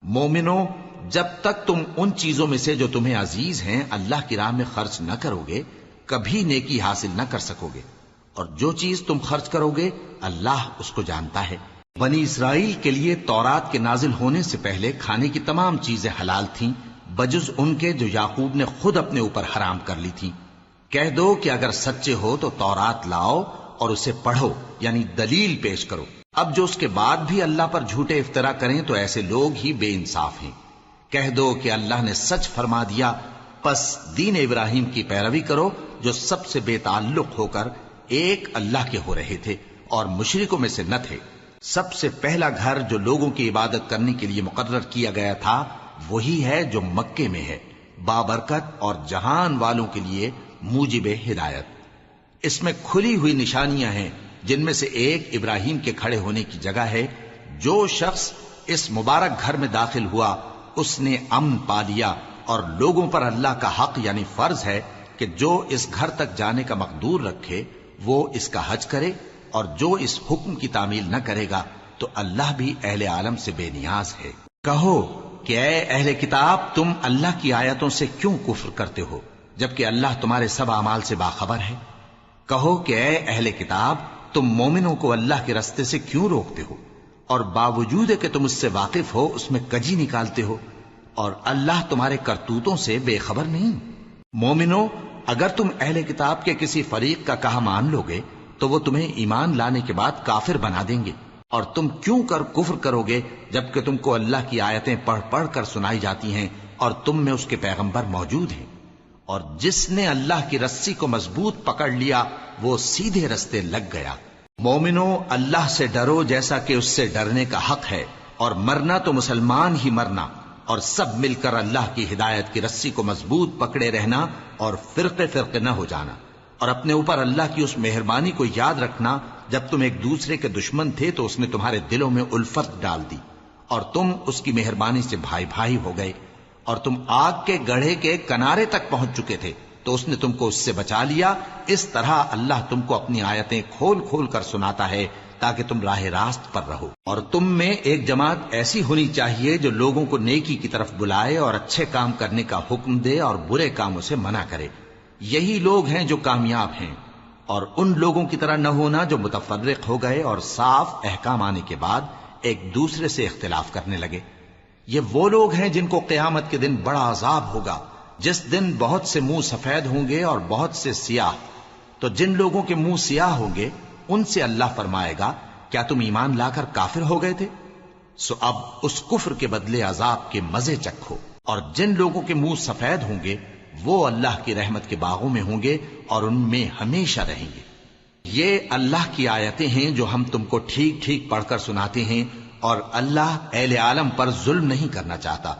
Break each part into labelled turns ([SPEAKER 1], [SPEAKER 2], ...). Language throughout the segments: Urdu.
[SPEAKER 1] مومنو، جب تک تم ان چیزوں میں سے جو تمہیں عزیز ہیں اللہ کی راہ میں خرچ نہ کرو گے کبھی نیکی حاصل نہ کر سکو گے، اور جو چیز تم خرچ کرو گے اللہ اس کو جانتا ہے۔ بنی اسرائیل کے لیے تورات کے نازل ہونے سے پہلے کھانے کی تمام چیزیں حلال تھیں بجز ان کے جو یعقوب نے خود اپنے اوپر حرام کر لی تھی۔ کہہ دو کہ اگر سچے ہو تو تورات لاؤ اور اسے پڑھو، یعنی دلیل پیش کرو۔ اب جو اس کے بعد بھی اللہ پر جھوٹے افطرا کریں تو ایسے لوگ ہی بے انصاف ہیں۔ کہہ دو کہ اللہ نے سچ فرما دیا، پس دین ابراہیم کی پیروی کرو جو سب سے بے تعلق ہو کر ایک اللہ کے ہو رہے تھے اور مشرکوں میں سے نہ تھے۔ سب سے پہلا گھر جو لوگوں کی عبادت کرنے کے لیے مقرر کیا گیا تھا وہی ہے جو مکے میں ہے، بابرکت اور جہان والوں کے لیے موجب ہدایت۔ اس میں کھلی ہوئی نشانیاں ہیں جن میں سے ایک ابراہیم کے کھڑے ہونے کی جگہ ہے۔ جو شخص اس مبارک گھر میں داخل ہوا اس نے امن پا لیا، اور لوگوں پر اللہ کا حق یعنی فرض ہے کہ جو اس گھر تک جانے کا مقدور رکھے وہ اس کا حج کرے، اور جو اس حکم کی تعمیل نہ کرے گا تو اللہ بھی اہل عالم سے بے نیاز ہے۔ کہو کہ اے اہل کتاب، تم اللہ کی آیتوں سے کیوں کفر کرتے ہو جبکہ اللہ تمہارے سب اعمال سے باخبر ہے؟ کہو کہ اے اہل کتاب، تم مومنوں کو اللہ کے رستے سے کیوں روکتے ہو، اور باوجود کہ تم اس سے واقف ہو اس میں کجی نکالتے ہو، اور اللہ تمہارے کرتوتوں سے بے خبر نہیں؟ مومنو، اگر تم اہل کتاب کے کسی فریق کا کہا مان لو گے تو وہ تمہیں ایمان لانے کے بعد کافر بنا دیں گے، اور تم کیوں کر کفر کرو گے جبکہ تم کو اللہ کی آیتیں پڑھ پڑھ کر سنائی جاتی ہیں اور تم میں اس کے پیغمبر موجود ہیں۔ اور جس نے اللہ کی رسی کو مضبوط پکڑ لیا وہ سیدھے رستے لگ گیا۔ مومنو، اللہ سے ڈرو جیسا کہ اس سے ڈرنے کا حق ہے، اور مرنا تو مسلمان ہی مرنا، اور سب مل کر اللہ کی ہدایت کی رسی کو مضبوط پکڑے رہنا اور فرقے فرقے نہ ہو جانا، اور اپنے اوپر اللہ کی اس مہربانی کو یاد رکھنا جب تم ایک دوسرے کے دشمن تھے تو اس نے تمہارے دلوں میں الفت ڈال دی اور تم اس کی مہربانی سے بھائی بھائی ہو گئے، اور تم آگ کے گڑھے کے کنارے تک پہنچ چکے تھے تو اس نے تم کو اس سے بچا لیا۔ اس طرح اللہ تم کو اپنی آیتیں کھول کھول کر سناتا ہے تاکہ تم راہ راست پر رہو۔ اور تم میں ایک جماعت ایسی ہونی چاہیے جو لوگوں کو نیکی کی طرف بلائے اور اچھے کام کرنے کا حکم دے اور برے کاموں سے منع کرے۔ یہی لوگ ہیں جو کامیاب ہیں، اور ان لوگوں کی طرح نہ ہونا جو متفرق ہو گئے اور صاف احکام آنے کے بعد ایک دوسرے سے اختلاف کرنے لگے۔ یہ وہ لوگ ہیں جن کو قیامت کے دن بڑا عذاب ہوگا، جس دن بہت سے منہ سفید ہوں گے اور بہت سے سیاہ۔ تو جن لوگوں کے منہ سیاہ ہوں گے ان سے اللہ فرمائے گا، کیا تم ایمان لا کر کافر ہو گئے تھے؟ سو اب اس کفر کے بدلے عذاب کے مزے چکھو۔ اور جن لوگوں کے منہ سفید ہوں گے وہ اللہ کی رحمت کے باغوں میں ہوں گے اور ان میں ہمیشہ رہیں گے۔ یہ اللہ کی آیتیں ہیں جو ہم تم کو ٹھیک ٹھیک پڑھ کر سناتے ہیں، اور اللہ اہل عالم پر ظلم نہیں کرنا چاہتا،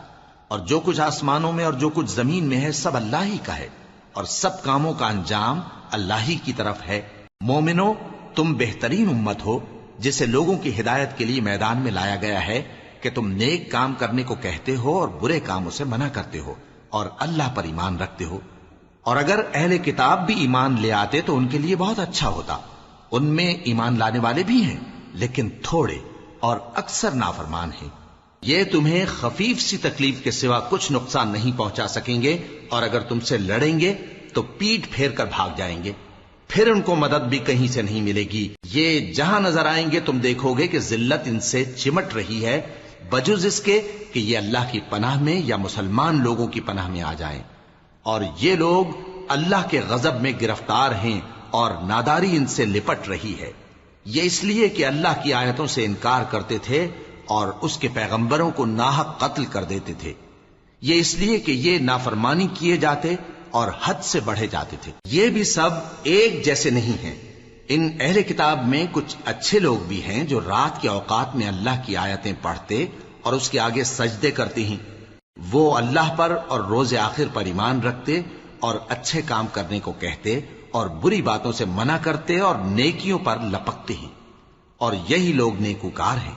[SPEAKER 1] اور جو کچھ آسمانوں میں اور جو کچھ زمین میں ہے سب اللہ ہی کا ہے، اور سب کاموں کا انجام اللہ ہی کی طرف ہے۔ مومنو، تم بہترین امت ہو جسے لوگوں کی ہدایت کے لیے میدان میں لایا گیا ہے کہ تم نیک کام کرنے کو کہتے ہو اور برے کاموں سے منع کرتے ہو اور اللہ پر ایمان رکھتے ہو۔ اور اگر اہل کتاب بھی ایمان لے آتے تو ان کے لیے بہت اچھا ہوتا، ان میں ایمان لانے والے بھی ہیں لیکن تھوڑے اور اکثر نافرمان ہیں۔ یہ تمہیں خفیف سی تکلیف کے سوا کچھ نقصان نہیں پہنچا سکیں گے، اور اگر تم سے لڑیں گے تو پیٹ پھیر کر بھاگ جائیں گے، پھر ان کو مدد بھی کہیں سے نہیں ملے گی۔ یہ جہاں نظر آئیں گے تم دیکھو گے کہ ذلت ان سے چمٹ رہی ہے، بجز اس کے کہ یہ اللہ کی پناہ میں یا مسلمان لوگوں کی پناہ میں آ جائیں۔ اور یہ لوگ اللہ کے غضب میں گرفتار ہیں اور ناداری ان سے لپٹ رہی ہے۔ یہ اس لیے کہ اللہ کی آیتوں سے انکار کرتے تھے اور اس کے پیغمبروں کو ناحق قتل کر دیتے تھے۔ یہ اس لیے کہ یہ نافرمانی کیے جاتے اور حد سے بڑھے جاتے تھے۔ یہ بھی سب ایک جیسے نہیں ہیں۔ ان اہل کتاب میں کچھ اچھے لوگ بھی ہیں جو رات کے اوقات میں اللہ کی آیتیں پڑھتے اور اس کے آگے سجدے کرتے ہیں۔ وہ اللہ پر اور روز آخر پر ایمان رکھتے اور اچھے کام کرنے کو کہتے اور بری باتوں سے منع کرتے اور نیکیوں پر لپکتے ہیں، اور یہی لوگ نیکوکار ہیں۔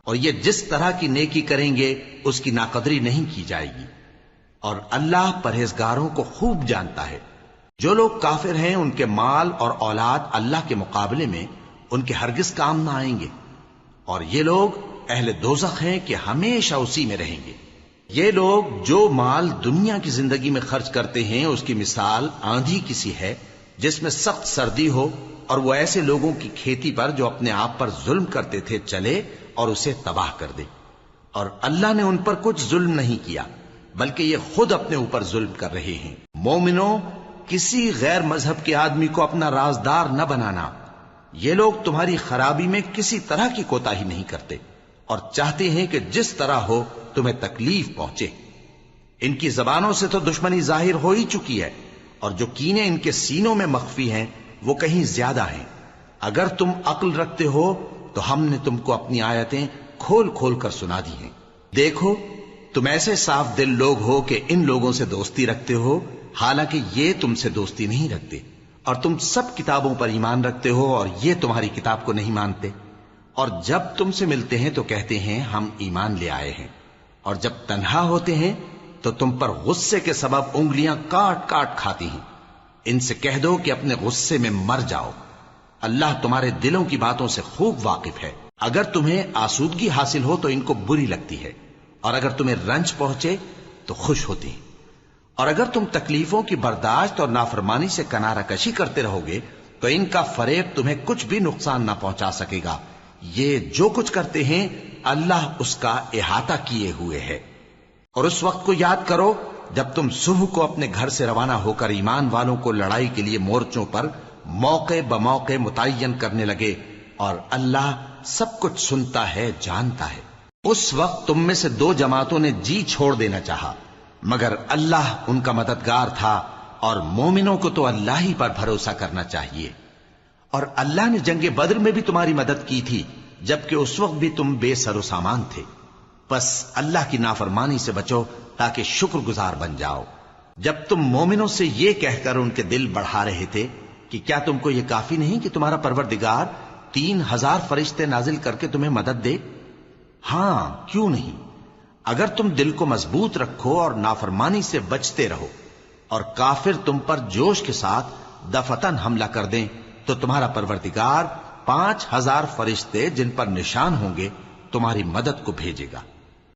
[SPEAKER 1] اور یہ جس طرح کی نیکی کریں گے اس کی ناقدری نہیں کی جائے گی، اور اللہ پرہیزگاروں کو خوب جانتا ہے۔ جو لوگ کافر ہیں ان کے مال اور اولاد اللہ کے مقابلے میں ان کے ہرگز کام نہ آئیں گے، اور یہ لوگ اہل دوزخ ہیں کہ ہمیشہ اسی میں رہیں گے۔ یہ لوگ جو مال دنیا کی زندگی میں خرچ کرتے ہیں اس کی مثال آندھی کسی ہے جس میں سخت سردی ہو اور وہ ایسے لوگوں کی کھیتی پر جو اپنے آپ پر ظلم کرتے تھے چلے اور اسے تباہ کر دے۔ اور اللہ نے ان پر کچھ ظلم نہیں کیا بلکہ یہ خود اپنے اوپر ظلم کر رہے ہیں۔ مومنوں، کسی غیر مذہب کے آدمی کو اپنا رازدار نہ بنانا۔ یہ لوگ تمہاری خرابی میں کسی طرح کی کوتاہی نہیں کرتے اور چاہتے ہیں کہ جس طرح ہو تمہیں تکلیف پہنچے۔ ان کی زبانوں سے تو دشمنی ظاہر ہو ہی چکی ہے اور جو کینے ان کے سینوں میں مخفی ہیں وہ کہیں زیادہ ہیں۔ اگر تم عقل رکھتے ہو تو ہم نے تم کو اپنی آیتیں کھول کھول کر سنا دی ہیں۔ دیکھو، تم ایسے صاف دل لوگ ہو کہ ان لوگوں سے دوستی رکھتے ہو حالانکہ یہ تم سے دوستی نہیں رکھتے، اور تم سب کتابوں پر ایمان رکھتے ہو اور یہ تمہاری کتاب کو نہیں مانتے، اور جب تم سے ملتے ہیں تو کہتے ہیں ہم ایمان لے آئے ہیں، اور جب تنہا ہوتے ہیں تو تم پر غصے کے سبب انگلیاں کاٹ کاٹ کھاتی ہیں۔ ان سے کہہ دو کہ اپنے غصے میں مر جاؤ، اللہ تمہارے دلوں کی باتوں سے خوب واقف ہے۔ اگر تمہیں آسودگی حاصل ہو تو ان کو بری لگتی ہے، اور اگر تمہیں رنج پہنچے تو خوش ہوتی ہیں، اور اگر تم تکلیفوں کی برداشت اور نافرمانی سے کنارہ کشی کرتے رہو گے تو ان کا فریب تمہیں کچھ بھی نقصان نہ پہنچا سکے گا۔ یہ جو کچھ کرتے ہیں اللہ اس کا احاطہ کیے ہوئے ہے۔ اور اس وقت کو یاد کرو جب تم صبح کو اپنے گھر سے روانہ ہو کر ایمان والوں کو لڑائی کے لیے مورچوں پر موقع بموقع متعین کرنے لگے، اور اللہ سب کچھ سنتا ہے، جانتا ہے۔ اس وقت تم میں سے دو جماعتوں نے جی چھوڑ دینا چاہا، مگر اللہ ان کا مددگار تھا، اور مومنوں کو تو اللہ ہی پر بھروسہ کرنا چاہیے۔ اور اللہ نے جنگ بدر میں بھی تمہاری مدد کی تھی جبکہ اس وقت بھی تم بے سر و سامان تھے۔ بس اللہ کی نافرمانی سے بچو تاکہ شکر گزار بن جاؤ۔ جب تم مومنوں سے یہ کہہ کر ان کے دل بڑھا رہے تھے کہ کیا تم کو یہ کافی نہیں کہ تمہارا پروردگار 3000 فرشتے نازل کر کے تمہیں مدد دے؟ ہاں، کیوں نہیں؟ اگر تم دل کو مضبوط رکھو اور نافرمانی سے بچتے رہو اور کافر تم پر جوش کے ساتھ دفتن حملہ کر دیں تو تمہارا پروردگار 5000 فرشتے جن پر نشان ہوں گے تمہاری مدد کو بھیجے گا،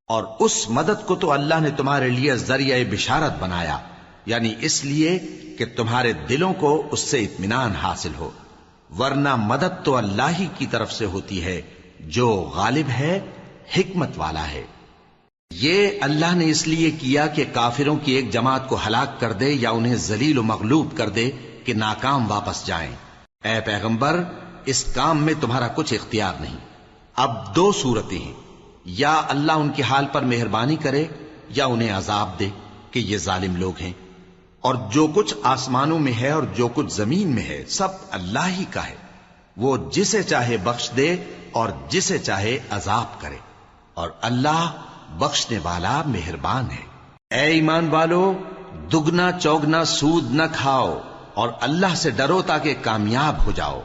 [SPEAKER 1] اور اس مدد کو تو اللہ نے تمہارے لیے ذریعہ بشارت بنایا، یعنی اس لیے کہ تمہارے دلوں کو اس سے اطمینان حاصل ہو، ورنہ مدد تو اللہ ہی کی طرف سے ہوتی ہے جو غالب ہے، حکمت والا ہے۔ یہ اللہ نے اس لیے کیا کہ کافروں کی ایک جماعت کو ہلاک کر دے یا انہیں ذلیل و مغلوب کر دے کہ ناکام واپس جائیں۔ اے پیغمبر، اس کام میں تمہارا کچھ اختیار نہیں۔ اب دو صورتیں ہیں، یا اللہ ان کے حال پر مہربانی کرے یا انہیں عذاب دے کہ یہ ظالم لوگ ہیں، اور جو کچھ آسمانوں میں ہے اور جو کچھ زمین میں ہے سب اللہ ہی کا ہے، وہ جسے چاہے بخش دے اور جسے چاہے عذاب کرے، اور اللہ بخشنے والا مہربان ہے۔ اے ایمان والو، دگنا چوگنا سود نہ کھاؤ اور اللہ سے ڈرو تاکہ کامیاب ہو جاؤ،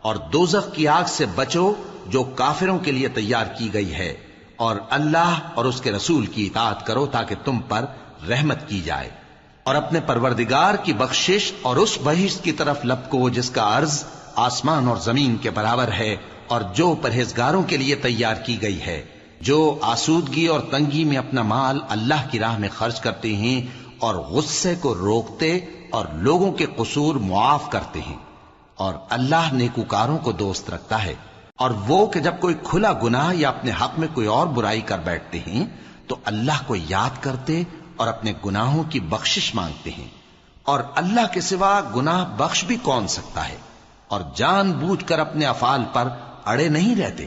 [SPEAKER 1] اور دوزخ کی آگ سے بچو جو کافروں کے لیے تیار کی گئی ہے، اور اللہ اور اس کے رسول کی اطاعت کرو تاکہ تم پر رحمت کی جائے، اور اپنے پروردگار کی بخشش اور اس بہشت کی طرف لپکو جس کا عرض آسمان اور زمین کے برابر ہے، اور جو پرہیزگاروں کے لیے تیار کی گئی ہے، جو آسودگی اور تنگی میں اپنا مال اللہ کی راہ میں خرچ کرتے ہیں اور غصے کو روکتے اور لوگوں کے قصور معاف کرتے ہیں، اور اللہ نیکوکاروں کو دوست رکھتا ہے۔ اور وہ کہ جب کوئی کھلا گناہ یا اپنے حق میں کوئی اور برائی کر بیٹھتے ہیں تو اللہ کو یاد کرتے اور اپنے گناہوں کی بخشش مانگتے ہیں، اور اللہ کے سوا گناہ بخش بھی کون سکتا ہے، اور جان بوجھ کر اپنے افعال پر اڑے نہیں رہتے۔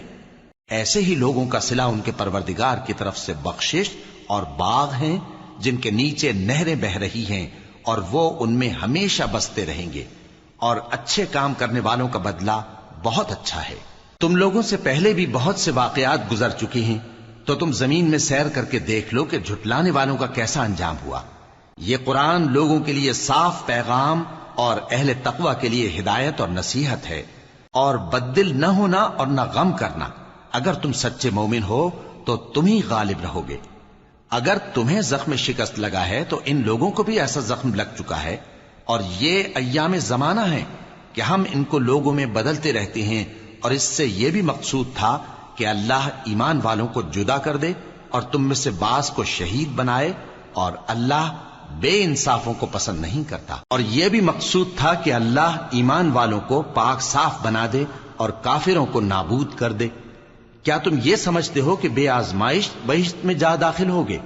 [SPEAKER 1] ایسے ہی لوگوں کا صلہ ان کے پروردگار کی طرف سے بخشش اور باغ ہیں جن کے نیچے نہریں بہ رہی ہیں، اور وہ ان میں ہمیشہ بستے رہیں گے، اور اچھے کام کرنے والوں کا بدلہ بہت اچھا ہے۔ تم لوگوں سے پہلے بھی بہت سے واقعات گزر چکے ہیں، تو تم زمین میں سیر کر کے دیکھ لو کہ جھٹلانے والوں کا کیسا انجام ہوا۔ یہ قرآن لوگوں کے لیے صاف پیغام اور اہل تقوی کے لیے ہدایت اور نصیحت ہے، اور بددل نہ ہونا اور نہ غم کرنا۔ اگر تم سچے مومن ہو تو تم ہی غالب رہو گے۔ اگر تمہیں زخم شکست لگا ہے تو ان لوگوں کو بھی ایسا زخم لگ چکا ہے، اور یہ ایام زمانہ ہیں کہ ہم ان کو لوگوں میں بدلتے رہتے ہیں، اور اس سے یہ بھی مقصود تھا کہ کہ اللہ ایمان والوں کو جدا کر دے اور تم میں سے بعض کو شہید بنائے، اور اللہ بے انصافوں کو پسند نہیں کرتا۔ اور یہ بھی مقصود تھا کہ اللہ ایمان والوں کو پاک صاف بنا دے اور کافروں کو نابود کر دے۔ کیا تم یہ سمجھتے ہو کہ بے آزمائش بہشت میں جا داخل ہوگے؟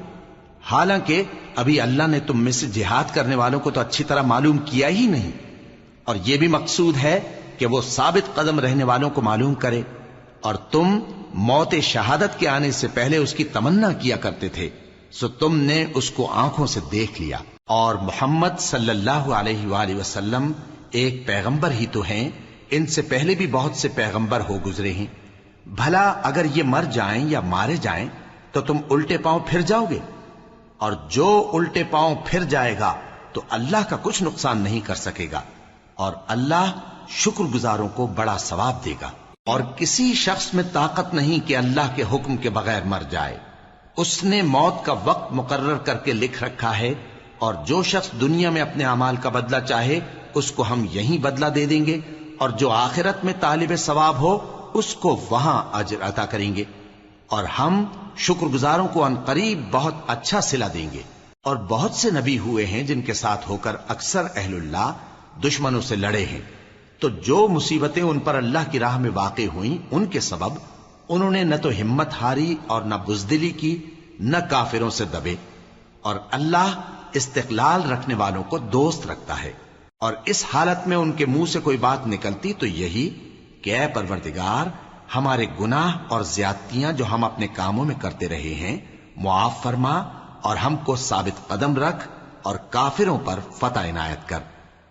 [SPEAKER 1] حالانکہ ابھی اللہ نے تم میں سے جہاد کرنے والوں کو تو اچھی طرح معلوم کیا ہی نہیں، اور یہ بھی مقصود ہے کہ وہ ثابت قدم رہنے والوں کو معلوم کرے، اور تم موت شہادت کے آنے سے پہلے اس کی تمنا کیا کرتے تھے، سو تم نے اس کو آنکھوں سے دیکھ لیا۔ اور محمد صلی اللہ علیہ وآلہ وسلم ایک پیغمبر ہی تو ہیں، ان سے پہلے بھی بہت سے پیغمبر ہو گزرے ہیں۔ بھلا اگر یہ مر جائیں یا مارے جائیں تو تم الٹے پاؤں پھر جاؤ گے؟ اور جو الٹے پاؤں پھر جائے گا تو اللہ کا کچھ نقصان نہیں کر سکے گا، اور اللہ شکر گزاروں کو بڑا ثواب دے گا۔ اور کسی شخص میں طاقت نہیں کہ اللہ کے حکم کے بغیر مر جائے، اس نے موت کا وقت مقرر کر کے لکھ رکھا ہے، اور جو شخص دنیا میں اپنے اعمال کا بدلہ چاہے اس کو ہم یہیں بدلہ دے دیں گے، اور جو آخرت میں طالب ثواب ہو اس کو وہاں اجر عطا کریں گے، اور ہم شکر گزاروں کو عنقریب بہت اچھا صلہ دیں گے۔ اور بہت سے نبی ہوئے ہیں جن کے ساتھ ہو کر اکثر اہل اللہ دشمنوں سے لڑے ہیں، تو جو مصیبتیں ان پر اللہ کی راہ میں واقع ہوئیں ان کے سبب انہوں نے نہ تو ہمت ہاری اور نہ بزدلی کی، نہ کافروں سے دبے، اور اللہ استقلال رکھنے والوں کو دوست رکھتا ہے۔ اور اس حالت میں ان کے منہ سے کوئی بات نکلتی تو یہی کہ اے پروردگار، ہمارے گناہ اور زیادتیاں جو ہم اپنے کاموں میں کرتے رہے ہیں معاف فرما، اور ہم کو ثابت قدم رکھ، اور کافروں پر فتح عنایت کر۔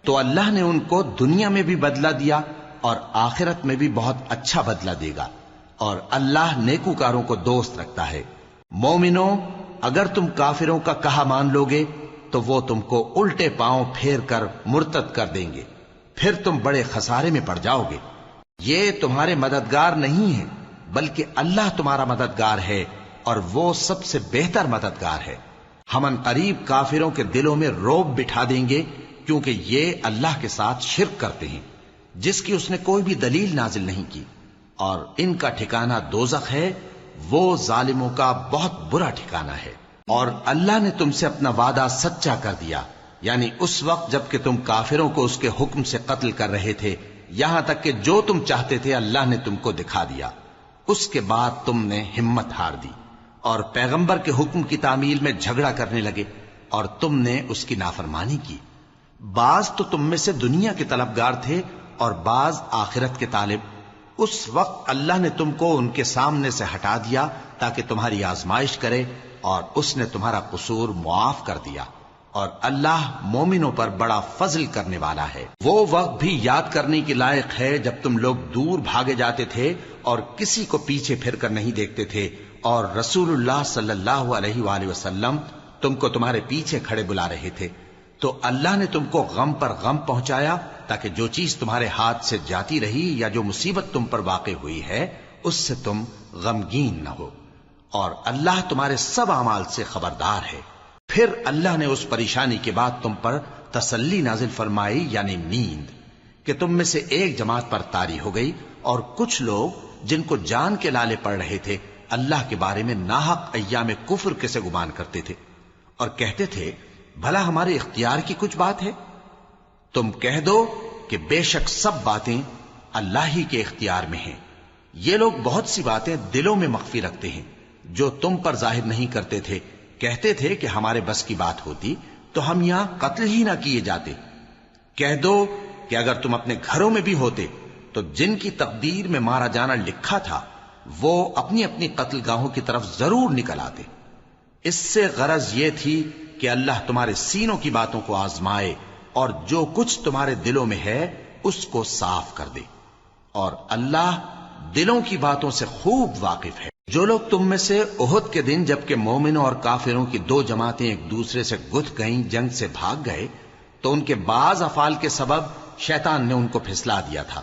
[SPEAKER 1] تو اللہ نے ان کو دنیا میں بھی بدلہ دیا اور آخرت میں بھی بہت اچھا بدلہ دے گا، اور اللہ نیکوکاروں کو دوست رکھتا ہے۔ مومنو، اگر تم کافروں کا کہا مان لوگے تو وہ تم کو الٹے پاؤں پھیر کر مرتد کر دیں گے، پھر تم بڑے خسارے میں پڑ جاؤ گے۔ یہ تمہارے مددگار نہیں ہیں بلکہ اللہ تمہارا مددگار ہے، اور وہ سب سے بہتر مددگار ہے۔ ہم عنقریب کافروں کے دلوں میں رعب بٹھا دیں گے، کیونکہ یہ اللہ کے ساتھ شرک کرتے ہیں جس کی اس نے کوئی بھی دلیل نازل نہیں کی، اور ان کا ٹھکانہ دوزخ ہے، وہ ظالموں کا بہت برا ٹھکانہ ہے۔ اور اللہ نے تم سے اپنا وعدہ سچا کر دیا، یعنی اس وقت جب کہ تم کافروں کو اس کے حکم سے قتل کر رہے تھے، یہاں تک کہ جو تم چاہتے تھے اللہ نے تم کو دکھا دیا۔ اس کے بعد تم نے ہمت ہار دی اور پیغمبر کے حکم کی تعمیل میں جھگڑا کرنے لگے، اور تم نے اس کی نافرمانی کی۔ بعض تو تم میں سے دنیا کے طلبگار تھے اور بعض آخرت کے طالب۔ اس وقت اللہ نے تم کو ان کے سامنے سے ہٹا دیا تاکہ تمہاری آزمائش کرے، اور اس نے تمہارا قصور معاف کر دیا، اور اللہ مومنوں پر بڑا فضل کرنے والا ہے۔ وہ وقت بھی یاد کرنے کے لائق ہے جب تم لوگ دور بھاگے جاتے تھے اور کسی کو پیچھے پھر کر نہیں دیکھتے تھے، اور رسول اللہ صلی اللہ علیہ وآلہ وسلم تم کو تمہارے پیچھے کھڑے بلا رہے تھے، تو اللہ نے تم کو غم پر غم پہنچایا تاکہ جو چیز تمہارے ہاتھ سے جاتی رہی یا جو مصیبت تم پر واقع ہوئی ہے اس سے تم غمگین نہ ہو، اور اللہ تمہارے سب اعمال سے خبردار ہے۔ پھر اللہ نے اس پریشانی کے بعد تم پر تسلی نازل فرمائی، یعنی نیند، کہ تم میں سے ایک جماعت پر طاری ہو گئی، اور کچھ لوگ جن کو جان کے لالے پڑ رہے تھے اللہ کے بارے میں ناحق ایام کفر کے سے گمان کرتے تھے، اور کہتے تھے بھلا ہمارے اختیار کی کچھ بات ہے؟ تم کہہ دو کہ بے شک سب باتیں اللہ ہی کے اختیار میں ہیں۔ یہ لوگ بہت سی باتیں دلوں میں مخفی رکھتے ہیں جو تم پر ظاہر نہیں کرتے تھے۔ کہتے تھے کہ ہمارے بس کی بات ہوتی تو ہم یہاں قتل ہی نہ کیے جاتے۔ کہہ دو کہ اگر تم اپنے گھروں میں بھی ہوتے تو جن کی تقدیر میں مارا جانا لکھا تھا وہ اپنی اپنی قتل گاہوں کی طرف ضرور نکل آتے۔ اس سے غرض یہ تھی کہ اللہ تمہارے سینوں کی باتوں کو آزمائے اور جو کچھ تمہارے دلوں میں ہے اس کو صاف کر دے، اور اللہ دلوں کی باتوں سے خوب واقف ہے۔ جو لوگ تم میں سے احد کے دن جبکہ مومنوں اور کافروں کی دو جماعتیں ایک دوسرے سے گتھ گئیں جنگ سے بھاگ گئے تو ان کے بعض افعال کے سبب شیطان نے ان کو پھسلا دیا تھا،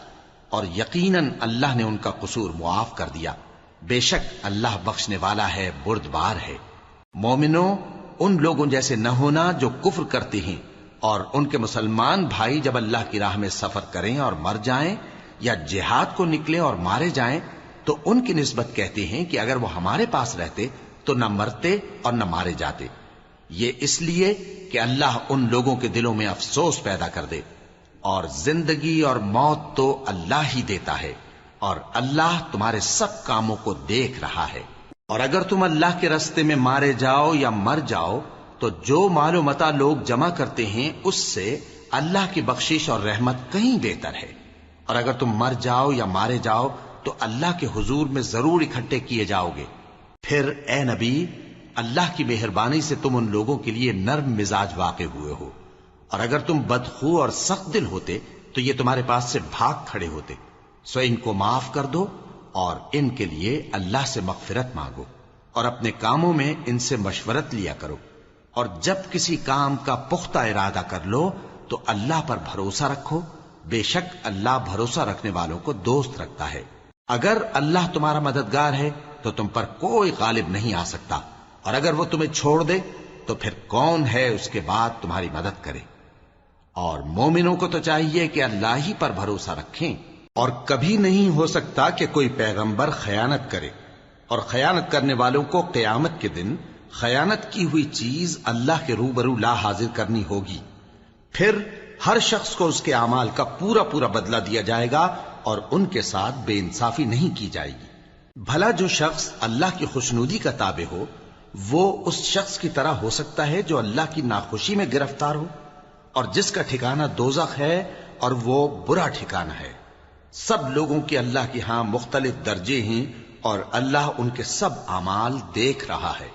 [SPEAKER 1] اور یقیناً اللہ نے ان کا قصور معاف کر دیا۔ بے شک اللہ بخشنے والا ہے، بردبار ہے۔ مومنوں، ان لوگوں جیسے نہ ہونا جو کفر کرتے ہیں، اور ان کے مسلمان بھائی جب اللہ کی راہ میں سفر کریں اور مر جائیں یا جہاد کو نکلے اور مارے جائیں تو ان کی نسبت کہتے ہیں کہ اگر وہ ہمارے پاس رہتے تو نہ مرتے اور نہ مارے جاتے، یہ اس لیے کہ اللہ ان لوگوں کے دلوں میں افسوس پیدا کر دے، اور زندگی اور موت تو اللہ ہی دیتا ہے، اور اللہ تمہارے سب کاموں کو دیکھ رہا ہے۔ اور اگر تم اللہ کے راستے میں مارے جاؤ یا مر جاؤ تو جو مال و متاع لوگ جمع کرتے ہیں اس سے اللہ کی بخشش اور رحمت کہیں بہتر ہے، اور اگر تم مر جاؤ یا مارے جاؤ تو اللہ کے حضور میں ضرور اکٹھے کیے جاؤ گے۔ پھر اے نبی، اللہ کی مہربانی سے تم ان لوگوں کے لیے نرم مزاج واقع ہوئے ہو، اور اگر تم بدخو اور سخت دل ہوتے تو یہ تمہارے پاس سے بھاگ کھڑے ہوتے، سو ان کو معاف کر دو اور ان کے لیے اللہ سے مغفرت مانگو، اور اپنے کاموں میں ان سے مشورت لیا کرو، اور جب کسی کام کا پختہ ارادہ کر لو تو اللہ پر بھروسہ رکھو، بے شک اللہ بھروسہ رکھنے والوں کو دوست رکھتا ہے۔ اگر اللہ تمہارا مددگار ہے تو تم پر کوئی غالب نہیں آ سکتا، اور اگر وہ تمہیں چھوڑ دے تو پھر کون ہے اس کے بعد تمہاری مدد کرے۔ اور مومنوں کو تو چاہیے کہ اللہ ہی پر بھروسہ رکھیں، اور کبھی نہیں ہو سکتا کہ کوئی پیغمبر خیانت کرے، اور خیانت کرنے والوں کو قیامت کے دن خیانت کی ہوئی چیز اللہ کے روبرو لا حاضر کرنی ہوگی، پھر ہر شخص کو اس کے اعمال کا پورا پورا بدلہ دیا جائے گا، اور ان کے ساتھ بے انصافی نہیں کی جائے گی۔ بھلا جو شخص اللہ کی خوشنودی کا تابع ہو وہ اس شخص کی طرح ہو سکتا ہے جو اللہ کی ناخوشی میں گرفتار ہو، اور جس کا ٹھکانہ دوزخ ہے اور وہ برا ٹھکانہ ہے۔ سب لوگوں کے اللہ کے ہاں مختلف درجے ہیں، اور اللہ ان کے سب اعمال دیکھ رہا ہے۔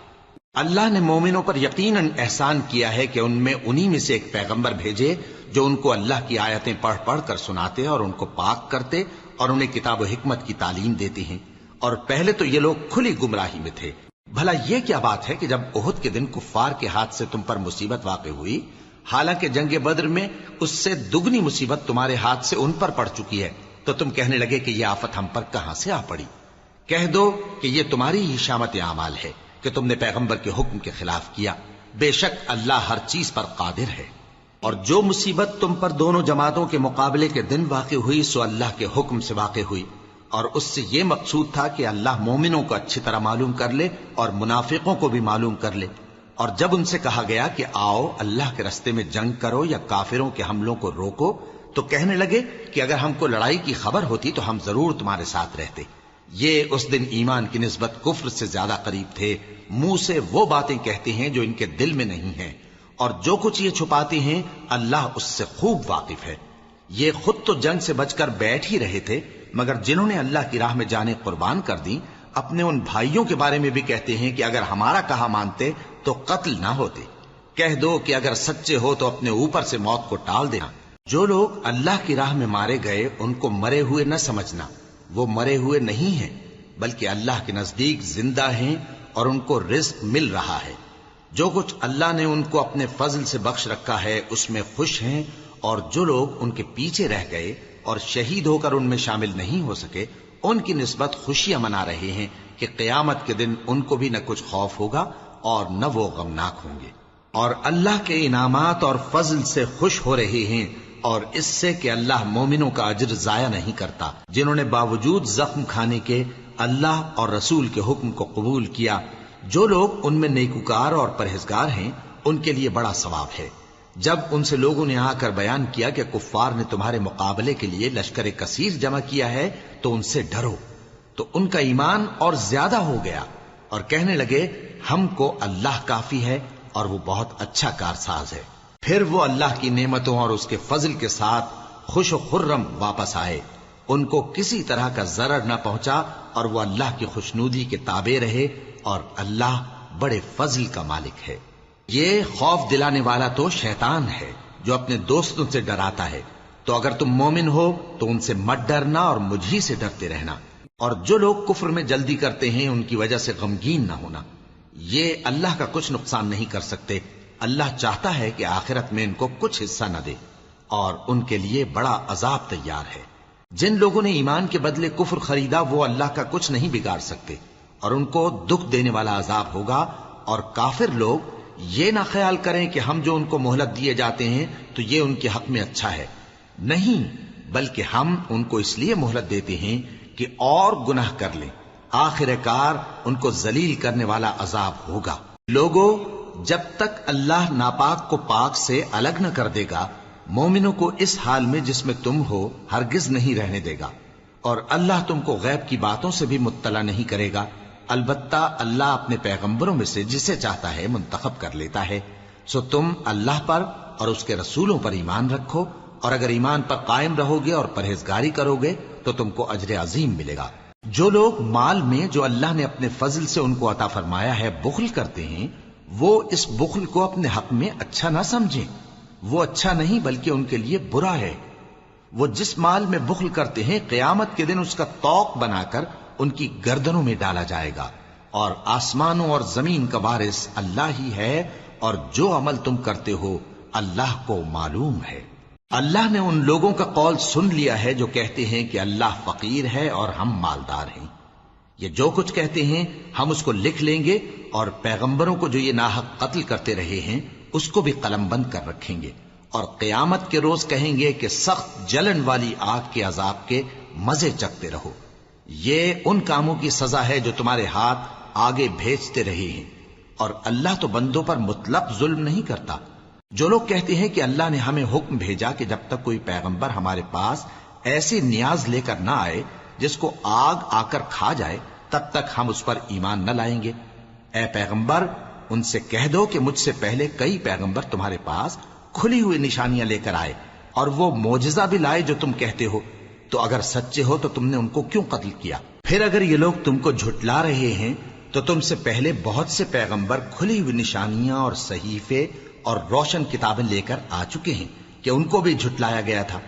[SPEAKER 1] اللہ نے مومنوں پر یقیناً احسان کیا ہے کہ ان میں انہی میں سے ایک پیغمبر بھیجے جو ان کو اللہ کی آیتیں پڑھ پڑھ کر سناتے اور ان کو پاک کرتے اور انہیں کتاب و حکمت کی تعلیم دیتے ہیں، اور پہلے تو یہ لوگ کھلی گمراہی میں تھے۔ بھلا یہ کیا بات ہے کہ جب احد کے دن کفار کے ہاتھ سے تم پر مصیبت واقع ہوئی، حالانکہ جنگ بدر میں اس سے دگنی مصیبت تمہارے ہاتھ سے ان پر پڑ چکی ہے، تو تم کہنے لگے کہ یہ آفت ہم پر کہاں سے آ پڑی؟ کہہ دو کہ یہ تمہاری ہی شامت اعمال ہے کہ تم نے پیغمبر کے حکم کے خلاف کیا، بے شک اللہ ہر چیز پر قادر ہے۔ اور جو مصیبت تم پر دونوں جماعتوں کے مقابلے کے دن واقع ہوئی سو اللہ کے حکم سے واقع ہوئی، اور اس سے یہ مقصود تھا کہ اللہ مومنوں کو اچھی طرح معلوم کر لے اور منافقوں کو بھی معلوم کر لے۔ اور جب ان سے کہا گیا کہ آؤ اللہ کے راستے میں جنگ کرو یا کافروں کے حملوں کو روکو، تو کہنے لگے کہ اگر ہم کو لڑائی کی خبر ہوتی تو ہم ضرور تمہارے ساتھ رہتے۔ یہ اس دن ایمان کی نسبت کفر سے زیادہ قریب تھے، منہ سے وہ باتیں کہتے ہیں جو ان کے دل میں نہیں ہیں، اور جو کچھ یہ چھپاتے ہیں اللہ اس سے خوب واقف ہے۔ یہ خود تو جنگ سے بچ کر بیٹھ ہی رہے تھے، مگر جنہوں نے اللہ کی راہ میں جانیں قربان کر دیں اپنے ان بھائیوں کے بارے میں بھی کہتے ہیں کہ اگر ہمارا کہا مانتے تو قتل نہ ہوتے۔ کہہ دو کہ اگر سچے ہو تو اپنے اوپر سے موت کو ٹال دینا۔ جو لوگ اللہ کی راہ میں مارے گئے ان کو مرے ہوئے نہ سمجھنا، وہ مرے ہوئے نہیں ہیں بلکہ اللہ کے نزدیک زندہ ہیں اور ان کو رزق مل رہا ہے۔ جو کچھ اللہ نے ان کو اپنے فضل سے بخش رکھا ہے اس میں خوش ہیں، اور جو لوگ ان کے پیچھے رہ گئے اور شہید ہو کر ان میں شامل نہیں ہو سکے ان کی نسبت خوشیاں منا رہے ہیں کہ قیامت کے دن ان کو بھی نہ کچھ خوف ہوگا اور نہ وہ غمناک ہوں گے، اور اللہ کے انعامات اور فضل سے خوش ہو رہے ہیں، اور اس سے کہ اللہ مومنوں کا اجر ضائع نہیں کرتا جنہوں نے باوجود زخم کھانے کے اللہ اور رسول کے حکم کو قبول کیا۔ جو لوگ ان میں نیکوکار اور پرہیزگار ہیں ان کے لیے بڑا ثواب ہے۔ جب ان سے لوگوں نے آ کر بیان کیا کہ کفار نے تمہارے مقابلے کے لیے لشکر کثیر جمع کیا ہے تو ان سے ڈرو، تو ان کا ایمان اور زیادہ ہو گیا، اور کہنے لگے ہم کو اللہ کافی ہے اور وہ بہت اچھا کارساز ہے۔ پھر وہ اللہ کی نعمتوں اور اس کے فضل کے ساتھ خوش و خرم واپس آئے، ان کو کسی طرح کا ضرر نہ پہنچا، اور وہ اللہ کی خوشنودی کے تابع رہے، اور اللہ بڑے فضل کا مالک ہے۔ یہ خوف دلانے والا تو شیطان ہے جو اپنے دوستوں سے ڈراتا ہے، تو اگر تم مومن ہو تو ان سے مت ڈرنا اور مجھ ہی سے ڈرتے رہنا، اور جو لوگ کفر میں جلدی کرتے ہیں ان کی وجہ سے غمگین نہ ہونا، یہ اللہ کا کچھ نقصان نہیں کر سکتے۔ اللہ چاہتا ہے کہ آخرت میں ان کو کچھ حصہ نہ دے، اور ان کے لیے بڑا عذاب تیار ہے۔ جن لوگوں نے ایمان کے بدلے کفر خریدا وہ اللہ کا کچھ نہیں بگاڑ سکتے، اور ان کو دکھ دینے والا عذاب ہوگا۔ اور کافر لوگ یہ نہ خیال کریں کہ ہم جو ان کو مہلت دیے جاتے ہیں تو یہ ان کے حق میں اچھا ہے، نہیں، بلکہ ہم ان کو اس لیے مہلت دیتے ہیں کہ اور گناہ کر لیں، آخر کار ان کو ذلیل کرنے والا عذاب ہوگا۔ لوگوں، جب تک اللہ ناپاک کو پاک سے الگ نہ کر دے گا، مومنوں کو اس حال میں جس میں تم ہو ہرگز نہیں رہنے دے گا، اور اللہ تم کو غیب کی باتوں سے بھی مطلع نہیں کرے گا۔ البتہ اللہ اپنے پیغمبروں میں سے جسے چاہتا ہے منتخب کر لیتا ہے۔ سو تم اللہ پر اور اس کے رسولوں پر ایمان رکھو، اور اگر ایمان پر قائم رہو گے اور پرہیزگاری کرو گے تو تم کو اجر عظیم ملے گا۔ جو لوگ مال میں جو اللہ نے اپنے فضل سے ان کو عطا فرمایا ہے بخل کرتے ہیں، وہ اس بخل کو اپنے حق میں اچھا نہ سمجھیں، وہ اچھا نہیں بلکہ ان کے لیے برا ہے۔ وہ جس مال میں بخل کرتے ہیں قیامت کے دن اس کا طوق بنا کر ان کی گردنوں میں ڈالا جائے گا، اور آسمانوں اور زمین کا وارث اللہ ہی ہے، اور جو عمل تم کرتے ہو اللہ کو معلوم ہے۔ اللہ نے ان لوگوں کا قول سن لیا ہے جو کہتے ہیں کہ اللہ فقیر ہے اور ہم مالدار ہیں۔ یہ جو کچھ کہتے ہیں ہم اس کو لکھ لیں گے، اور پیغمبروں کو جو یہ ناحق قتل کرتے رہے ہیں اس کو بھی قلم بند کر رکھیں گے، اور قیامت کے روز کہیں گے کہ سخت جلن والی آگ کے عذاب کے مزے چکھتے رہو۔ یہ ان کاموں کی سزا ہے جو تمہارے ہاتھ آگے بھیجتے رہے ہیں، اور اللہ تو بندوں پر مطلق ظلم نہیں کرتا۔ جو لوگ کہتے ہیں کہ اللہ نے ہمیں حکم بھیجا کہ جب تک کوئی پیغمبر ہمارے پاس ایسی نیاز لے کر نہ آئے جس کو آگ آ کر کھا جائے تب تک ہم اس پر ایمان نہ لائیں گے، اے پیغمبر ان سے کہہ دو کہ مجھ سے پہلے کئی پیغمبر تمہارے پاس کھلی ہوئی نشانیاں لے کر آئے، اور وہ معجزہ بھی لائے جو تم کہتے ہو، تو اگر سچے ہو تو تم نے ان کو کیوں قتل کیا؟ پھر اگر یہ لوگ تم کو جھٹلا رہے ہیں تو تم سے پہلے بہت سے پیغمبر کھلی ہوئی نشانیاں اور صحیفے اور روشن کتابیں لے کر آ چکے ہیں کہ ان کو بھی جھٹلایا گیا تھا۔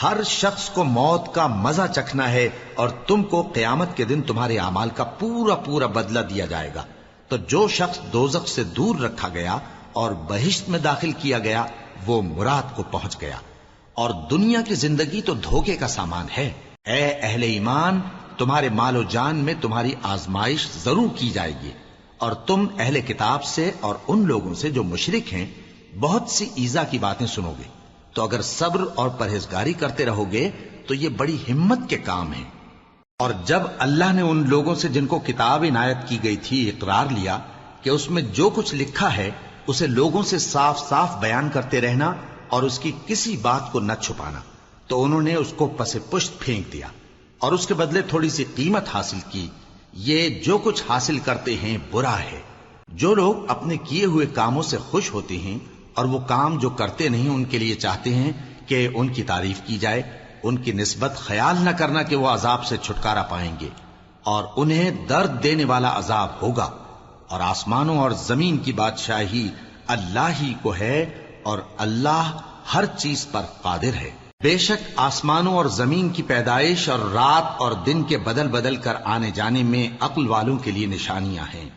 [SPEAKER 1] ہر شخص کو موت کا مزہ چکھنا ہے، اور تم کو قیامت کے دن تمہارے اعمال کا پورا پورا بدلہ دیا جائے گا۔ تو جو شخص دوزخ سے دور رکھا گیا اور بہشت میں داخل کیا گیا وہ مراد کو پہنچ گیا، اور دنیا کی زندگی تو دھوکے کا سامان ہے۔ اے اہل ایمان، تمہارے مال و جان میں تمہاری آزمائش ضرور کی جائے گی، اور تم اہل کتاب سے اور ان لوگوں سے جو مشرک ہیں بہت سی ایذا کی باتیں سنو گے، تو اگر صبر اور پرہیزگاری کرتے رہو گے تو یہ بڑی ہمت کے کام ہیں۔ اور جب اللہ نے ان لوگوں سے جن کو کتاب عنایت کی گئی تھی اقرار لیا کہ اس میں جو کچھ لکھا ہے اسے لوگوں سے صاف صاف بیان کرتے رہنا اور اس کی کسی بات کو نہ چھپانا، تو انہوں نے اس کو پس پشت پھینک دیا اور اس کے بدلے تھوڑی سی قیمت حاصل کی۔ یہ جو کچھ حاصل کرتے ہیں برا ہے۔ جو لوگ اپنے کیے ہوئے کاموں سے خوش ہوتے ہیں اور وہ کام جو کرتے نہیں ان کے لیے چاہتے ہیں کہ ان کی تعریف کی جائے، ان کی نسبت خیال نہ کرنا کہ وہ عذاب سے چھٹکارا پائیں گے، اور انہیں درد دینے والا عذاب ہوگا۔ اور آسمانوں اور زمین کی بادشاہی اللہ ہی کو ہے، اور اللہ ہر چیز پر قادر ہے۔ بے شک آسمانوں اور زمین کی پیدائش اور رات اور دن کے بدل بدل کر آنے جانے میں عقل والوں کے لیے نشانیاں ہیں،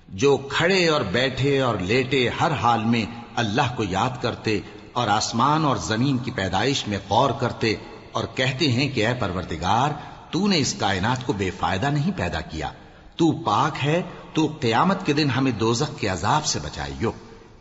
[SPEAKER 1] جو کھڑے اور بیٹھے اور لیٹے ہر حال میں اللہ کو یاد کرتے اور آسمان اور زمین کی پیدائش میں غور کرتے اور کہتے ہیں کہ اے پروردگار، تو نے اس کائنات کو بے فائدہ نہیں پیدا کیا، تو پاک ہے، تو قیامت کے دن ہمیں دوزخ کے عذاب سے بچائیو۔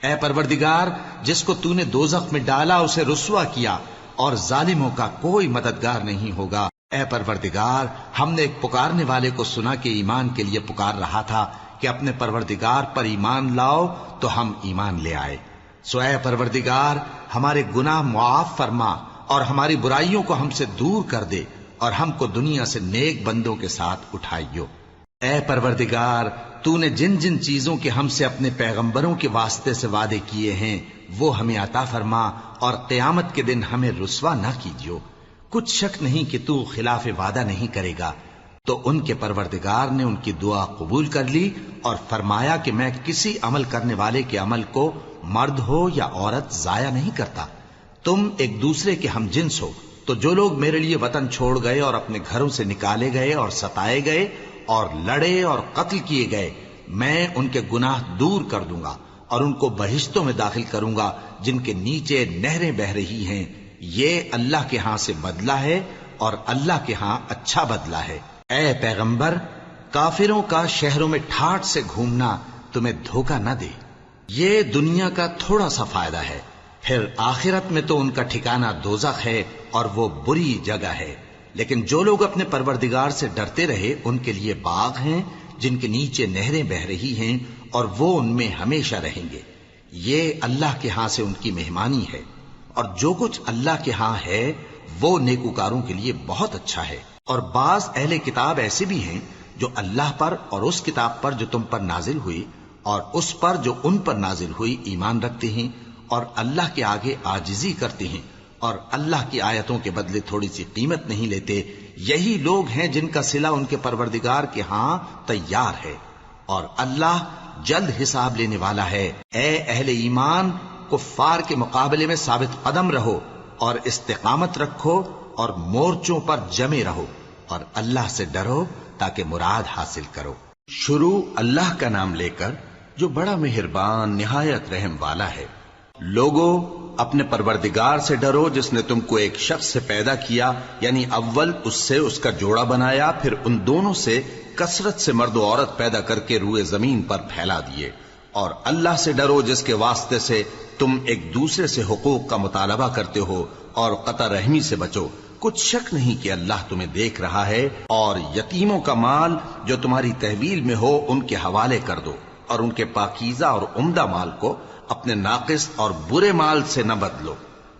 [SPEAKER 1] اے پروردگار، جس کو تو نے دوزخ میں ڈالا اسے رسوا کیا، اور ظالموں کا کوئی مددگار نہیں ہوگا۔ اے پروردگار، ہم نے ایک پکارنے والے کو سنا کہ ایمان کے لیے پکار رہا تھا کہ اپنے پروردگار پر ایمان لاؤ، تو ہم ایمان لے آئے۔ سو اے پروردگار، ہمارے گناہ معاف فرما اور ہماری برائیوں کو ہم سے دور کر دے، اور ہم کو دنیا سے نیک بندوں کے ساتھ اٹھائیو۔ اے پروردگار، تو نے جن جن چیزوں کے ہم سے اپنے پیغمبروں کے واسطے سے وعدے کیے ہیں وہ ہمیں عطا فرما، اور قیامت کے دن ہمیں رسوا نہ کیجیو۔ کچھ شک نہیں کہ تو خلاف وعدہ نہیں کرے گا۔ تو ان کے پروردگار نے ان کی دعا قبول کر لی اور فرمایا کہ میں کسی عمل کرنے والے کے عمل کو مرد ہو یا عورت ضائع نہیں کرتا۔ تم ایک دوسرے کے ہم جنس ہو، تو جو لوگ میرے لیے وطن چھوڑ گئے اور اپنے گھروں سے نکالے گئے اور ستائے گئے اور لڑے اور قتل کیے گئے، میں ان کے گناہ دور کر دوں گا اور ان کو بہشتوں میں داخل کروں گا جن کے نیچے نہریں بہ رہی ہیں۔ یہ اللہ کے ہاں سے بدلہ ہے، اور اللہ کے ہاں اچھا بدلہ ہے۔ اے پیغمبر، کافروں کا شہروں میں ٹھاٹھ سے گھومنا تمہیں دھوکہ نہ دے۔ یہ دنیا کا تھوڑا سا فائدہ ہے، پھر آخرت میں تو ان کا ٹھکانہ دوزخ ہے، اور وہ بری جگہ ہے۔ لیکن جو لوگ اپنے پروردگار سے ڈرتے رہے ان کے لیے باغ ہیں جن کے نیچے نہریں بہ رہی ہیں اور وہ ان میں ہمیشہ رہیں گے. یہ اللہ کے ہاں سے ان کی مہمانی ہے، اور جو کچھ اللہ کے ہاں ہے وہ نیکوکاروں کے لیے بہت اچھا ہے. اور بعض اہل کتاب ایسے بھی ہیں جو اللہ پر اور اس کتاب پر جو تم پر نازل ہوئی اور اس پر جو ان پر نازل ہوئی ایمان رکھتے ہیں اور اللہ کے آگے عاجزی کرتے ہیں اور اللہ کی آیتوں کے بدلے تھوڑی سی قیمت نہیں لیتے. یہی لوگ ہیں جن کا صلہ ان کے پروردگار کے ہاں تیار ہے، اور اللہ جلد حساب لینے والا ہے. اے اہل ایمان، کفار کے مقابلے میں ثابت قدم رہو اور استقامت رکھو اور مورچوں پر جمے رہو اور اللہ سے ڈرو تاکہ مراد حاصل کرو. شروع اللہ کا نام لے کر جو بڑا مہربان نہایت رحم والا ہے. لوگوں، اپنے پروردگار سے ڈرو جس نے تم کو ایک شخص سے پیدا کیا، یعنی اول اس سے اس کا جوڑا بنایا، پھر ان دونوں سے کثرت سے مرد و عورت پیدا کر کے روئے زمین پر پھیلا دیے. اور اللہ سے ڈرو جس کے واسطے سے تم ایک دوسرے سے حقوق کا مطالبہ کرتے ہو، اور قطع رحمی سے بچو. کچھ شک نہیں کہ اللہ تمہیں دیکھ رہا ہے. اور یتیموں کا مال جو تمہاری تحویل میں ہو ان کے حوالے کر دو، اور ان کے پاکیزہ اور عمدہ مال کو اپنے ناقص اور برے مال سے نہ بدلو،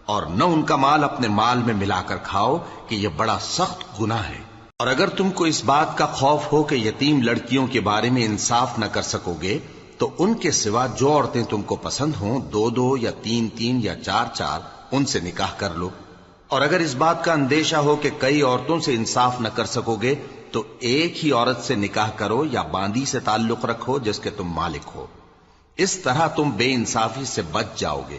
[SPEAKER 1] اور نہ ان کا مال اپنے مال میں ملا کر کھاؤ کہ یہ بڑا سخت گناہ ہے. اور اگر تم کو اس بات کا خوف ہو کہ یتیم لڑکیوں کے بارے میں انصاف نہ کر سکو گے تو ان کے سوا جو عورتیں تم کو پسند ہوں، 2 یا 3 یا 4 ان سے نکاح کر لو. اور اگر اس بات کا اندیشہ ہو کہ کئی عورتوں سے انصاف نہ کر سکو گے تو ایک ہی عورت سے نکاح کرو یا باندی سے تعلق رکھو جس کے تم مالک ہو. اس طرح تم بے انصافی سے بچ جاؤ گے.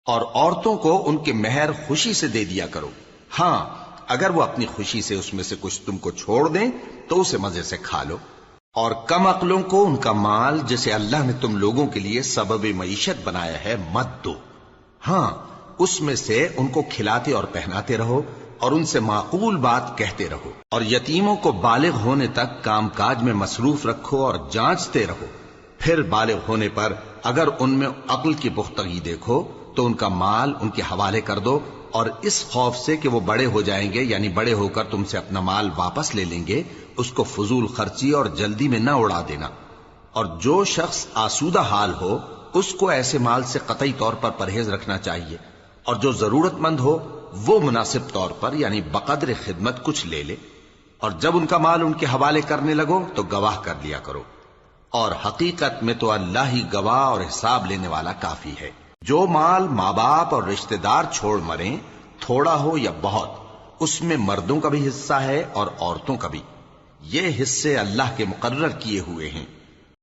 [SPEAKER 1] اور عورتوں کو ان کے مہر خوشی سے دے دیا کرو. ہاں، اگر وہ اپنی خوشی سے اس میں سے کچھ تم کو چھوڑ دیں تو اسے مزے سے کھا لو. اور کم عقلوں کو ان کا مال جسے اللہ نے تم لوگوں کے لیے سبب معیشت بنایا ہے مت دو. ہاں، اس میں سے ان کو کھلاتے اور پہناتے رہو اور ان سے معقول بات کہتے رہو. اور یتیموں کو بالغ ہونے تک کام کاج میں مصروف رکھو اور جانچتے رہو. پھر بالغ ہونے پر اگر ان میں عقل کی پختگی دیکھو تو ان کا مال ان کے حوالے کر دو، اور اس خوف سے کہ وہ بڑے ہو جائیں گے، یعنی بڑے ہو کر تم سے اپنا مال واپس لے لیں گے، اس کو فضول خرچی اور جلدی میں نہ اڑا دینا. اور جو شخص آسودہ حال ہو اس کو ایسے مال سے قطعی طور پر پرہیز رکھنا چاہیے، اور جو ضرورت مند ہو وہ مناسب طور پر یعنی بقدر خدمت کچھ لے لے. اور جب ان کا مال ان کے حوالے کرنے لگو تو گواہ کر لیا کرو، اور حقیقت میں تو اللہ ہی گواہ اور حساب لینے والا کافی ہے. جو مال ماں باپ اور رشتہ دار چھوڑ مریں، تھوڑا ہو یا بہت، اس میں مردوں کا بھی حصہ ہے اور عورتوں کا بھی. یہ حصے اللہ کے مقرر کیے ہوئے ہیں.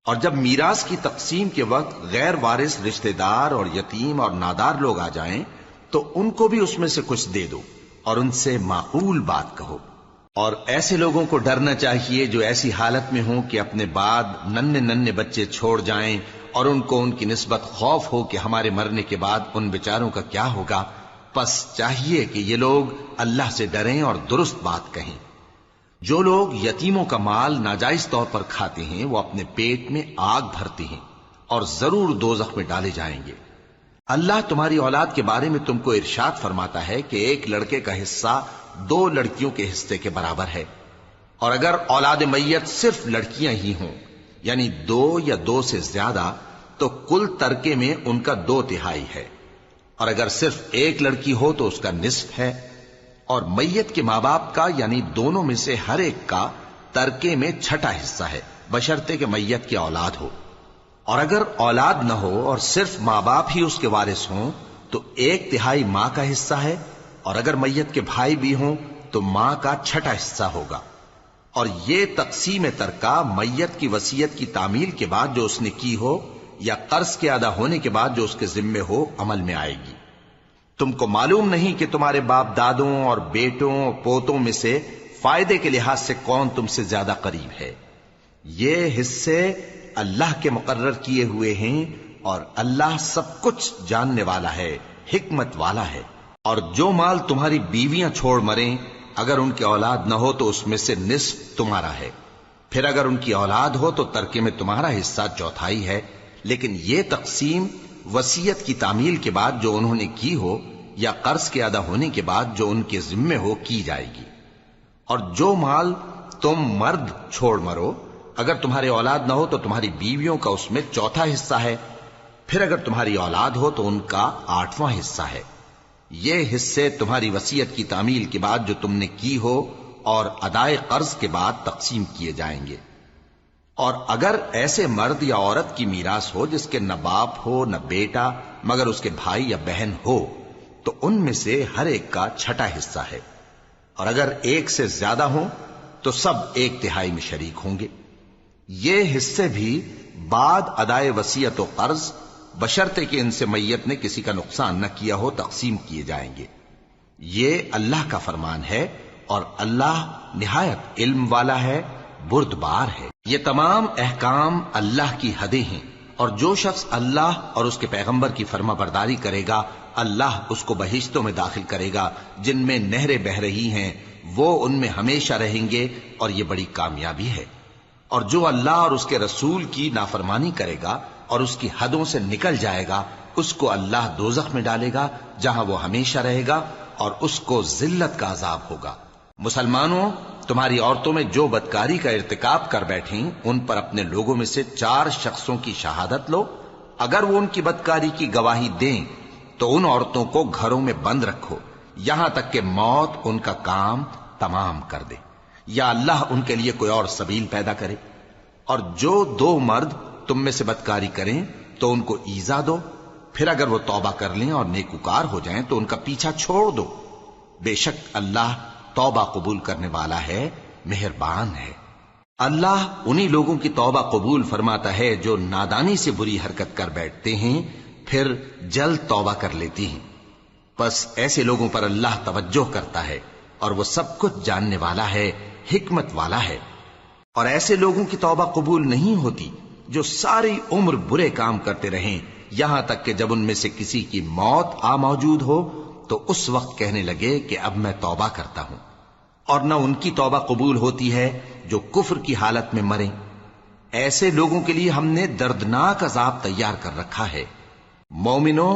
[SPEAKER 1] اور جب میراث کی تقسیم کے وقت غیر وارث رشتہ دار اور یتیم اور نادار لوگ آ جائیں تو ان کو بھی اس میں سے کچھ دے دو اور ان سے معقول بات کہو. اور ایسے لوگوں کو ڈرنا چاہیے جو ایسی حالت میں ہوں کہ اپنے بعد ننھے بچے چھوڑ جائیں اور ان کو ان کی نسبت خوف ہو کہ ہمارے مرنے کے بعد ان بیچاروں کا کیا ہوگا. پس چاہیے کہ یہ لوگ اللہ سے ڈریں اور درست بات کہیں. جو لوگ یتیموں کا مال ناجائز طور پر کھاتے ہیں وہ اپنے پیٹ میں آگ بھرتے ہیں اور ضرور دوزخ میں ڈالے جائیں گے. اللہ تمہاری اولاد کے بارے میں تم کو ارشاد فرماتا ہے کہ ایک لڑکے کا حصہ 2 لڑکیوں کے حصے کے برابر ہے. اور اگر اولاد میت صرف لڑکیاں ہی ہوں یعنی 2 یا 2 سے زیادہ تو کل ترکے میں ان کا 2/3 ہے. اور اگر صرف ایک لڑکی ہو تو اس کا نصف ہے. اور میت کے ماں باپ کا یعنی دونوں میں سے ہر ایک کا ترکے میں 6واں حصہ ہے بشرطے کہ میت کی اولاد ہو. اور اگر اولاد نہ ہو اور صرف ماں باپ ہی اس کے وارث ہوں تو 1/3 ماں کا حصہ ہے. اور اگر میت کے بھائی بھی ہوں تو ماں کا 6واں حصہ ہوگا. اور یہ تقسیم ترکہ میت کی وصیت کی تعمیل کے بعد جو اس نے کی ہو یا قرض کے ادا ہونے کے بعد جو اس کے ذمے ہو عمل میں آئے گی. تم کو معلوم نہیں کہ تمہارے باپ دادوں اور بیٹوں اور پوتوں میں سے فائدے کے لحاظ سے کون تم سے زیادہ قریب ہے. یہ حصے اللہ کے مقرر کیے ہوئے ہیں اور اللہ سب کچھ جاننے والا ہے، حکمت والا ہے. اور جو مال تمہاری بیویاں چھوڑ مریں اگر ان کی اولاد نہ ہو تو اس میں سے نصف تمہارا ہے. پھر اگر ان کی اولاد ہو تو ترکے میں تمہارا حصہ 1/4 ہے. لیکن یہ تقسیم وصیت کی تعمیل کے بعد جو انہوں نے کی ہو یا قرض کے ادا ہونے کے بعد جو ان کے ذمے ہو کی جائے گی. اور جو مال تم مرد چھوڑ مرو، اگر تمہاری اولاد نہ ہو تو تمہاری بیویوں کا اس میں چوتھا حصہ ہے، پھر اگر تمہاری اولاد ہو تو ان کا 8واں حصہ ہے۔ یہ حصے تمہاری وصیت کی تعمیل کے بعد جو تم نے کی ہو اور ادائے قرض کے بعد تقسیم کیے جائیں گے۔ اور اگر ایسے مرد یا عورت کی میراث ہو جس کے نہ باپ ہو نہ بیٹا مگر اس کے بھائی یا بہن ہو، تو ان میں سے ہر ایک کا 6واں حصہ ہے، اور اگر ایک سے زیادہ ہوں تو سب 1/3 میں شریک ہوں گے۔ یہ حصے بھی بعد ادائے وصیت و قرض بشرطے کہ ان سے میت نے کسی کا نقصان نہ کیا ہو تقسیم کیے جائیں گے۔ یہ اللہ کا فرمان ہے، اور اللہ نہایت علم والا ہے، بردبار ہے۔ یہ تمام احکام اللہ کی حدیں ہیں، اور جو شخص اللہ اور اس کے پیغمبر کی فرما برداری کرے گا اللہ اس کو بہشتوں میں داخل کرے گا جن میں نہریں بہ رہی ہیں، وہ ان میں ہمیشہ رہیں گے، اور یہ بڑی کامیابی ہے۔ اور جو اللہ اور اس کے رسول کی نافرمانی کرے گا اور اس کی حدوں سے نکل جائے گا، اس کو اللہ دوزخ میں ڈالے گا جہاں وہ ہمیشہ رہے گا، اور اس کو ذلت کا عذاب ہوگا۔ مسلمانوں، تمہاری عورتوں میں جو بدکاری کا ارتکاب کر بیٹھیں ان پر اپنے لوگوں میں سے 4 شخصوں کی شہادت لو۔ اگر وہ ان کی بدکاری کی گواہی دیں تو ان عورتوں کو گھروں میں بند رکھو یہاں تک کہ موت ان کا کام تمام کر دے، یا اللہ ان کے لیے کوئی اور سبیل پیدا کرے۔ اور جو 2 مرد تم میں سے بدکاری کریں تو ان کو ایذا دو، پھر اگر وہ توبہ کر لیں اور نیکوکار ہو جائیں تو ان کا پیچھا چھوڑ دو۔ بے شک اللہ توبہ قبول کرنے والا ہے، مہربان ہے۔ اللہ انہی لوگوں کی توبہ قبول فرماتا ہے جو نادانی سے بری حرکت کر بیٹھتے ہیں پھر جلد توبہ کر لیتی ہیں، بس ایسے لوگوں پر اللہ توجہ کرتا ہے، اور وہ سب کچھ جاننے والا ہے، حکمت والا ہے۔ اور ایسے لوگوں کی توبہ قبول نہیں ہوتی جو ساری عمر برے کام کرتے رہیں، یہاں تک کہ جب ان میں سے کسی کی موت آ موجود ہو تو اس وقت کہنے لگے کہ اب میں توبہ کرتا ہوں۔ اور نہ ان کی توبہ قبول ہوتی ہے جو کفر کی حالت میں مریں۔ ایسے لوگوں کے لیے ہم نے دردناک عذاب تیار کر رکھا ہے۔ مومنوں،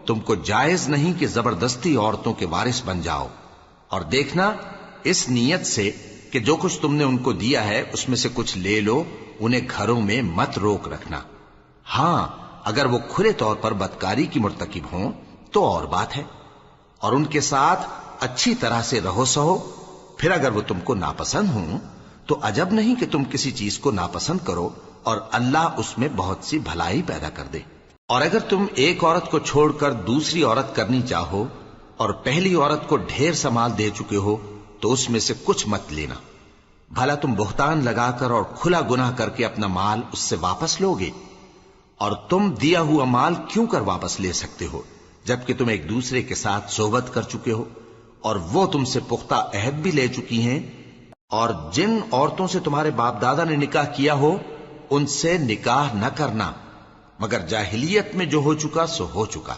[SPEAKER 1] تم کو جائز نہیں کہ زبردستی عورتوں کے وارث بن جاؤ، اور دیکھنا اس نیت سے کہ جو کچھ تم نے ان کو دیا ہے اس میں سے کچھ لے لو، انہیں گھروں میں مت روک رکھنا۔ ہاں، اگر وہ کھلے طور پر بدکاری کی مرتکب ہوں تو اور بات ہے، اور ان کے ساتھ اچھی طرح سے رہو سہو۔ پھر اگر وہ تم کو ناپسند ہوں تو عجب نہیں کہ تم کسی چیز کو ناپسند کرو، اور اللہ اس میں بہت سی بھلائی پیدا کر دے۔ اور اگر تم ایک عورت کو چھوڑ کر دوسری عورت کرنی چاہو اور پہلی عورت کو ڈھیر سا مال دے چکے ہو تو اس میں سے کچھ مت لینا، بھلا تم بہتان لگا کر اور کھلا گناہ کر کے اپنا مال اس سے واپس لوگے؟ اور تم دیا ہوا مال کیوں کر واپس لے سکتے ہو جبکہ تم ایک دوسرے کے ساتھ صحبت کر چکے ہو، اور وہ تم سے پختہ عہد بھی لے چکی ہیں؟ اور جن عورتوں سے تمہارے باپ دادا نے نکاح کیا ہو ان سے نکاح نہ کرنا مگر جاہلیت میں جو ہو چکا سو ہو چکا۔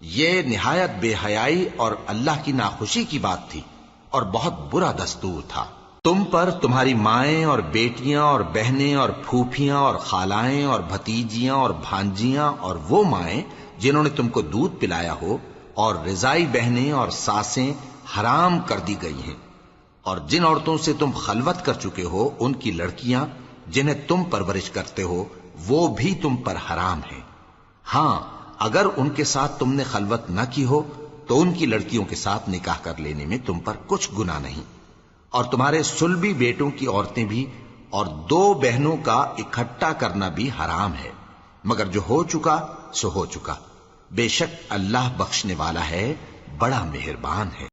[SPEAKER 1] یہ نہایت بے حیائی اور اللہ کی ناخوشی کی بات تھی، اور بہت برا دستور تھا۔ تم پر تمہاری مائیں اور بیٹیاں اور بہنیں اور پھوپھیاں اور خالائیں اور بھتیجیاں اور بھانجیاں اور وہ مائیں جنہوں نے تم کو دودھ پلایا ہو اور رضائی بہنیں اور ساسیں حرام کر دی گئی ہیں، اور جن عورتوں سے تم خلوت کر چکے ہو ان کی لڑکیاں جنہیں تم پرورش کرتے ہو وہ بھی تم پر حرام ہیں۔ ہاں، اگر ان کے ساتھ تم نے خلوت نہ کی ہو تو ان کی لڑکیوں کے ساتھ نکاح کر لینے میں تم پر کچھ گناہ نہیں۔ اور تمہارے صلبی بیٹوں کی عورتیں بھی اور 2 بہنوں کا اکٹھا کرنا بھی حرام ہے، مگر جو ہو چکا سو ہو چکا۔ بے شک اللہ بخشنے والا ہے، بڑا مہربان ہے۔